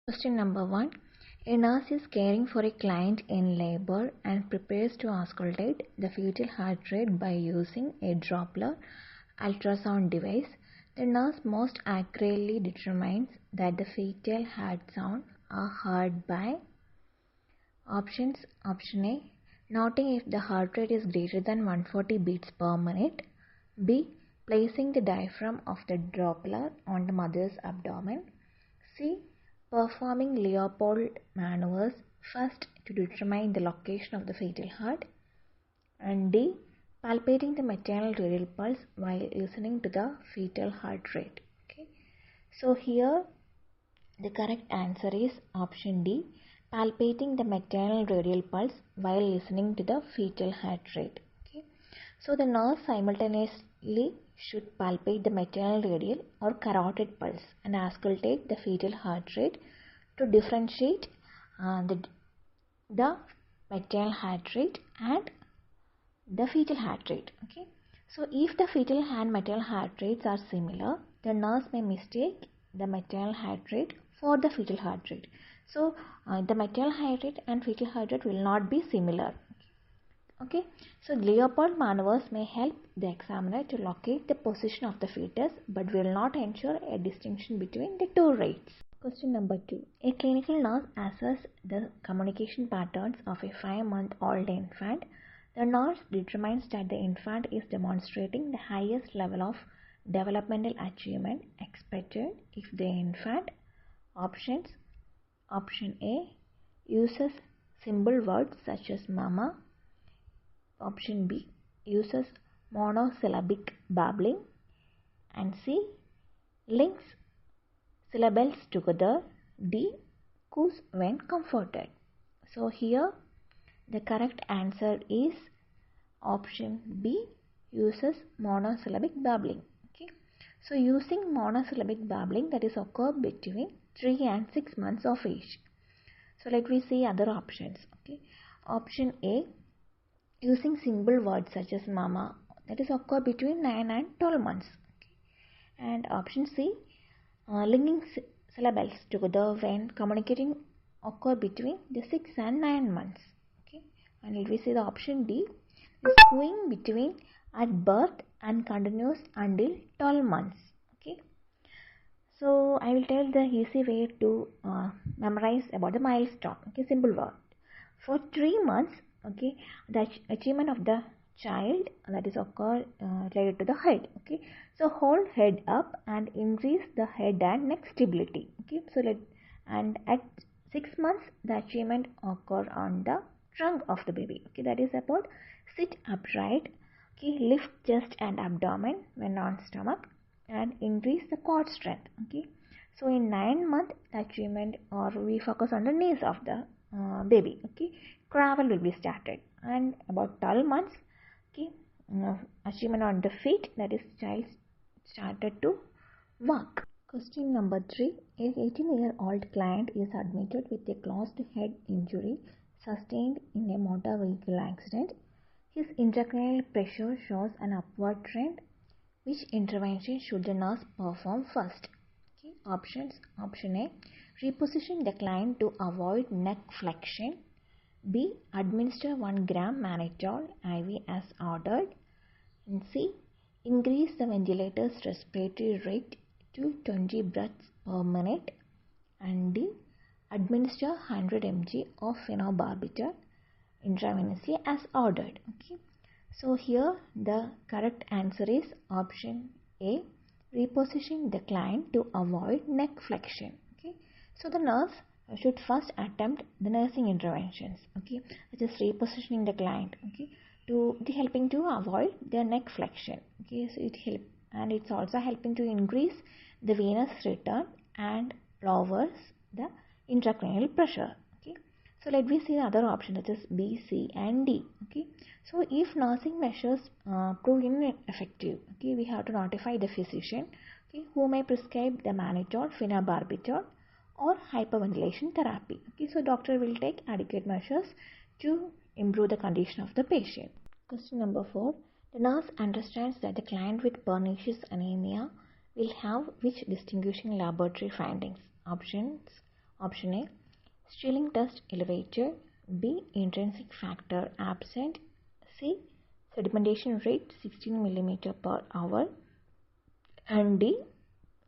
Question number 1. A nurse is caring for a client in labor and prepares to auscultate the fetal heart rate by using a Doppler ultrasound device. The nurse most accurately determines that the fetal heart sounds are heard by options. Option A, noting if the heart rate is greater than 140 beats per minute. B, placing the diaphragm of the Doppler on the mother's abdomen. C, performing Leopold maneuvers first to determine the location of the fetal heart. And D, palpating the maternal radial pulse while listening to the fetal heart rate. Okay. So here the correct answer is option D, palpating the maternal radial pulse while listening to the fetal heart rate. Okay. So the nurse simultaneously should palpate the maternal radial or carotid pulse and auscultate the fetal heart rate to differentiate the maternal heart rate and the fetal heart rate. Okay. So if the fetal and maternal heart rates are similar, the nurse may mistake the maternal heart rate for the fetal heart rate. So the maternal heart rate and fetal heart rate will not be similar. Okay, so Leopold maneuvers may help the examiner to locate the position of the fetus but will not ensure a distinction between the two rates. Question number 2. A clinical nurse assesses the communication patterns of a 5-month-old infant. The nurse determines that the infant is demonstrating the highest level of developmental achievement expected if the infant options. Option A, uses symbol words such as mama. Option B, uses monosyllabic babbling. And C, links syllables together. D, coos when comforted. So here the correct answer is option B, uses monosyllabic babbling. Okay. So using monosyllabic babbling, that is occur between 3 and 6 months of age. So let me see other options. Okay. Option A, using symbol words such as mama, that is occur between 9 and 12 months. Okay. And option C, linking syllables together when communicating occur between the 6 and 9 months. Okay. And let me see the option D, is cooing between at birth and continues until 12 months. Okay. So I will tell the easy way to memorize about the milestone. Okay, simple word. For 3 months, okay, the achievement of the child, that is occur related to the head. Okay, so hold head up and increase the head and neck stability. Okay, so and at 6 months the achievement occur on the trunk of the baby. Okay, that is about sit upright. Okay, lift chest and abdomen when on stomach and increase the cord strength. Okay, so in 9 months the achievement, or we focus on the knees of the baby. Okay, crawl will be started, and about 12 months, okay, achievement on the feet, that is child started to walk. Question number 3. A 18-year-old client is admitted with a closed head injury sustained in a motor vehicle accident. His intracranial pressure shows an upward trend. Which intervention should the nurse perform first? Okay. Options. Option A, reposition the client to avoid neck flexion. B, administer 1 gram mannitol IV as ordered. And C, increase the ventilator's respiratory rate to 20 breaths per minute. And D, administer 100 mg of phenobarbital intravenously as ordered. Okay. So here the correct answer is option A, reposition the client to avoid neck flexion. Okay. So the nurse should first attempt the nursing interventions. Okay, just repositioning the client. Okay, to helping to avoid the neck flexion. Okay, so it help, and it's also helping to increase the venous return and lowers the intracranial pressure. Okay, so let me see the other option, that is B, C, and D. Okay, so if nursing measures prove ineffective, okay, we have to notify the physician, okay, who may prescribe the mannitol, phenobarbital, or hyperventilation therapy. Okay, so doctor will take adequate measures to improve the condition of the patient. Question number 4. The nurse understands that the client with Pernicious Anemia will have which distinguishing laboratory findings? Options. Option A, Stilling test elevated. B, intrinsic factor absent. C, sedimentation rate 16 mm per hour. And D,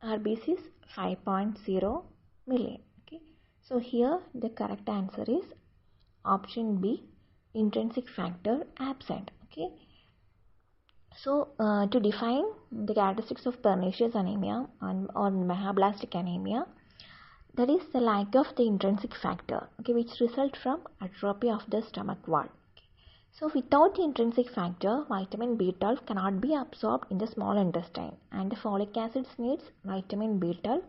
RBCs 5.0 million. Okay. So here the correct answer is option B, intrinsic factor absent. Okay. So to define the characteristics of pernicious anemia or mehablastic anemia, that is the lack of the intrinsic factor, okay, which result from atrophy of the stomach wall. Okay. So without the intrinsic factor, vitamin B12 cannot be absorbed in the small intestine, and the folic acid needs vitamin B12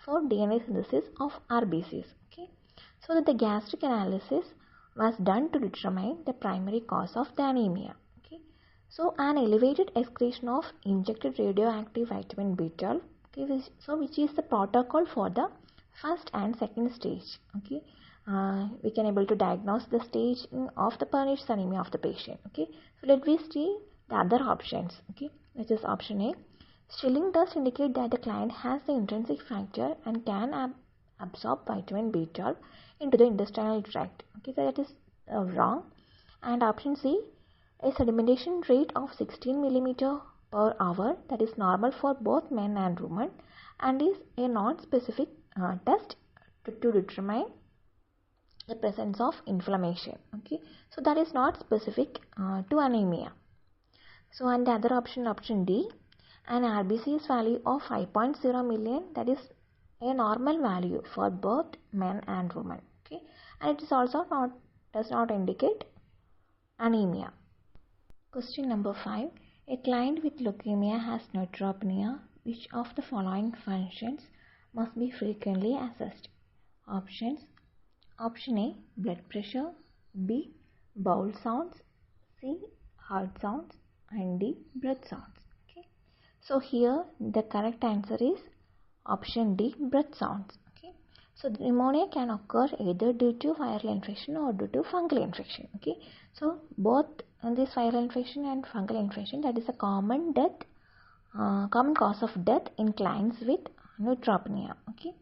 for DNA synthesis of RBCs. Okay. So that the gastric analysis was done to determine the primary cause of the anemia. Okay. So an elevated excretion of injected radioactive vitamin B12, okay, which is the protocol for the first and second stage. Okay, we can able to diagnose the stage of the pernicious anemia of the patient. Okay, so let me see the other options. Okay, which is option A, Stilling test indicate that the client has the intrinsic factor and can absorb vitamin B12 into the intestinal tract. Okay, so that is wrong. And option C, a sedimentation rate of 16 mm per hour, that is normal for both men and women, and is a non-specific test to determine the presence of inflammation. Okay, so that is not specific to anemia. So and the other option D, an RBC's value of 5.0 million, that is a normal value for both men and women. Okay, and it is also does not indicate anemia. Question number 5. A client with leukemia has neutropenia. Which of the following functions must be frequently assessed? Options. Option A, blood pressure. B, bowel sounds. C, heart sounds. And D, breath sounds. Okay. So here the correct answer is option D, breath sounds. Okay. So the pneumonia can occur either due to viral infection or due to fungal infection. Okay. So both this viral infection and fungal infection, that is a common cause of death in clients with neutropenia. Okay.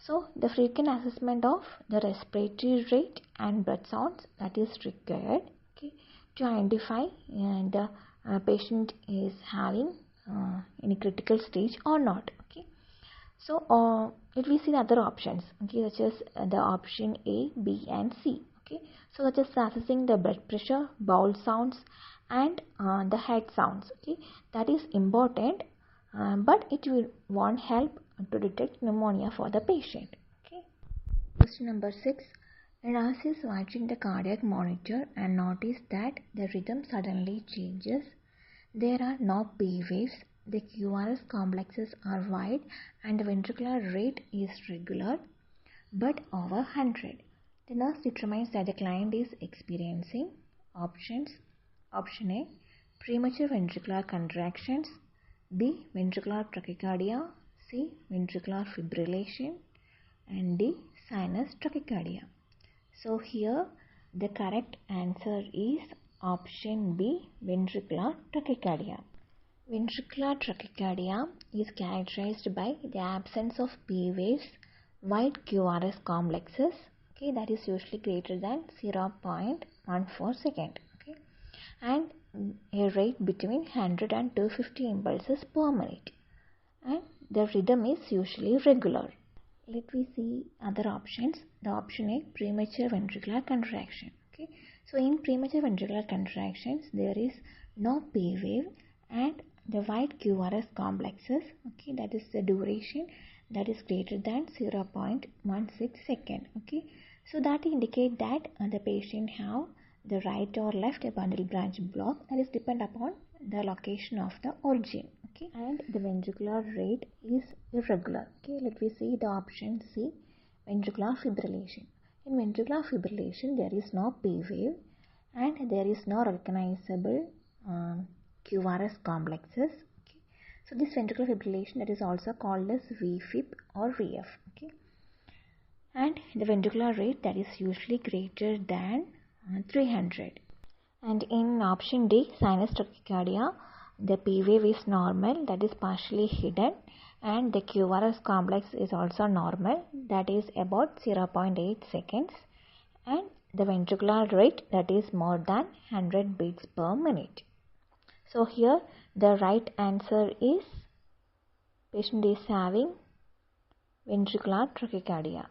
So the frequent assessment of the respiratory rate and breath sounds, that is required, okay, to identify the patient is having any critical stage or not. Okay. So let me see the other options. Okay, such as the option A, B, and C. Okay. So such as assessing the blood pressure, bowel sounds, and the head sounds. Okay, that is important, but it won't help to detect pneumonia for the patient. Okay. Question number 6. A nurse is watching the cardiac monitor and notice that the rhythm suddenly changes. There are no P waves. The QRS complexes are wide and the ventricular rate is regular but over 100. The nurse determines that the client is experiencing options. Option A, premature ventricular contractions. B, ventricular tachycardia. C, ventricular fibrillation. And D, sinus tachycardia. So here the correct answer is option B, ventricular tachycardia. Ventricular tachycardia is characterized by the absence of P waves, wide QRS complexes, okay, that is usually greater than 0.14 second, okay, and a rate between 100 and 250 impulses per minute, and the rhythm is usually regular. Let me see other options. The option A, premature ventricular contraction. Okay, so in premature ventricular contractions there is no P wave and the wide QRS complexes, okay, that is the duration that is greater than 0.16 second. Okay, so that indicate that the patient have the right or left bundle branch block, that is depend upon the location of the origin. Okay, and the ventricular rate is irregular. Okay, let me see the option C, ventricular fibrillation. In ventricular fibrillation there is no P wave and there is no recognizable QRS complexes. Okay, so this ventricular fibrillation, that is also called as VFib or VF. Okay, and the ventricular rate, that is usually greater than 300. And in option D, sinus tachycardia, the P wave is normal, that is partially hidden, and the QRS complex is also normal, that is about 0.8 seconds, and the ventricular rate, that is more than 100 beats per minute. So here the right answer is patient is having ventricular tachycardia.